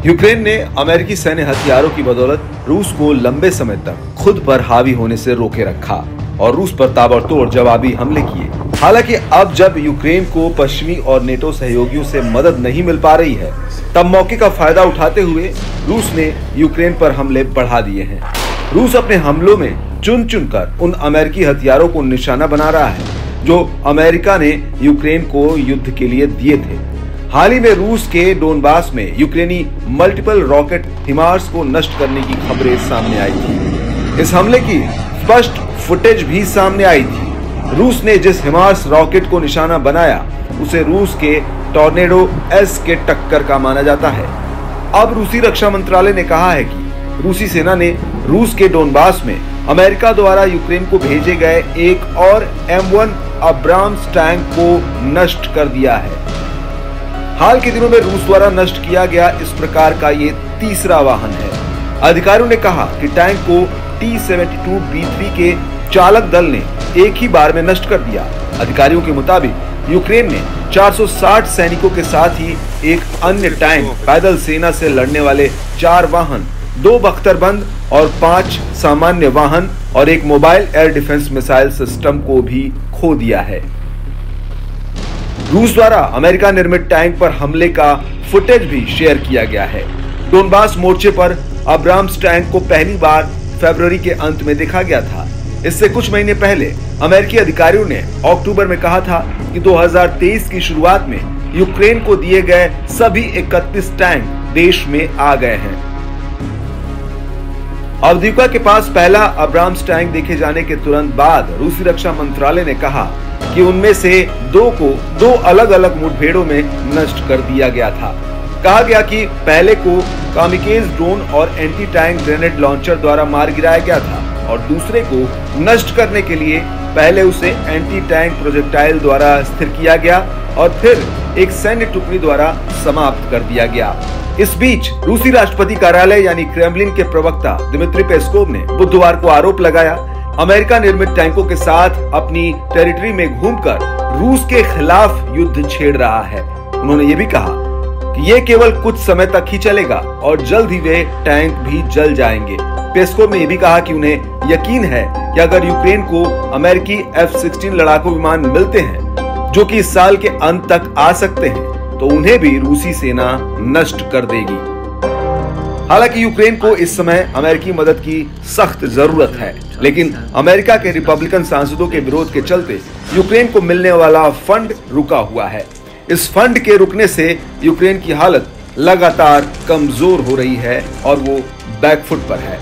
Ukraine ने अमेरिकी सैन्य हथियारों की बदौलत रूस को लंबे समय तक खुद पर हावी होने से रोके रखा और रूस पर ताबड़तोड़ जवाबी हमले किए। हालांकि अब जब यूक्रेन को पश्चिमी और नेटो सहयोगियों से मदद नहीं मिल पा रही है, तब मौके का फायदा उठाते हुए रूस ने यूक्रेन पर हमले बढ़ा दिए हैं। रूस अपने हमलों में चुन चुनकर उन अमेरिकी हथियारों को निशाना बना रहा है जो अमेरिका ने यूक्रेन को युद्ध के लिए दिए थे। हाल ही में रूस के डोनबास में यूक्रेनी मल्टीपल रॉकेट हिमार्स को नष्ट करने की खबरें सामने आई थी। इस हमले की स्पष्ट फुटेज भी सामने आई थी। रूस ने जिस हिमार्स रॉकेट को निशाना बनाया उसे रूस के टॉर्नेडो एस के टक्कर का माना जाता है। अब रूसी रक्षा मंत्रालय ने कहा है कि रूसी सेना ने रूस के डोनबास में अमेरिका द्वारा यूक्रेन को भेजे गए एक और M1 अब्राम्स टैंक को नष्ट कर दिया है। हाल के दिनों में रूस द्वारा नष्ट किया गया इस प्रकार का ये तीसरा वाहन है। अधिकारियों ने कहा कि टैंक को T-72B3 के चालक दल ने एक ही बार में नष्ट कर दिया। अधिकारियों के मुताबिक यूक्रेन ने 460 सैनिकों के साथ ही एक अन्य टैंक, पैदल सेना से लड़ने वाले 4 वाहन, 2 बख्तरबंद और 5 सामान्य वाहन और एक mobile air defence missile system को भी खो दिया है। रूस द्वारा अमेरिका निर्मित टैंक पर हमले का फुटेज भी शेयर किया गया है। डोनबास मोर्चे पर अब्राम्स टैंक को पहली बार फरवरी के अंत में देखा गया था। इससे कुछ महीने पहले अमेरिकी अधिकारियों ने अक्टूबर में कहा था कि 2023 की शुरुआत में यूक्रेन को दिए गए सभी 31 टैंक देश में आ गए हैं। अवदीका के पास पहला अब्राम्स टैंक देखे जाने के तुरंत बाद रूसी रक्षा मंत्रालय ने कहा कि उनमें से 2 को 2 अलग अलग मुठभेड़ों में नष्ट कर दिया गया था। कहा गया कि पहले को कामिकेज ड्रोन और एंटी टैंक ग्रेनेड लॉन्चर द्वारा मार गिराया गया था और दूसरे को नष्ट करने के लिए पहले उसे एंटी टैंक प्रोजेक्टाइल द्वारा स्थिर किया गया और फिर एक सैन्य टुकड़ी द्वारा समाप्त कर दिया गया। इस बीच रूसी राष्ट्रपति कार्यालय यानी क्रेमलिन के प्रवक्ता दिमित्री पेस्कोव ने बुधवार को आरोप लगाया अमेरिका निर्मित टैंकों के साथ अपनी टेरिटरी में घूमकर रूस के खिलाफ युद्ध छेड़ रहा है। उन्होंने ये भी कहा कि ये केवल कुछ समय तक ही चलेगा और जल्द ही वे टैंक भी जल जाएंगे। पेस्कोव ने यह भी कहा कि उन्हें यकीन है कि अगर यूक्रेन को अमेरिकी F-16 लड़ाकू विमान मिलते हैं जो कि इस साल के अंत तक आ सकते हैं, तो उन्हें भी रूसी सेना नष्ट कर देगी। हालांकि यूक्रेन को इस समय अमेरिकी मदद की सख्त जरूरत है, लेकिन अमेरिका के रिपब्लिकन सांसदों के विरोध के चलते यूक्रेन को मिलने वाला फंड रुका हुआ है। इस फंड के रुकने से यूक्रेन की हालत लगातार कमजोर हो रही है और वो बैकफुट पर है।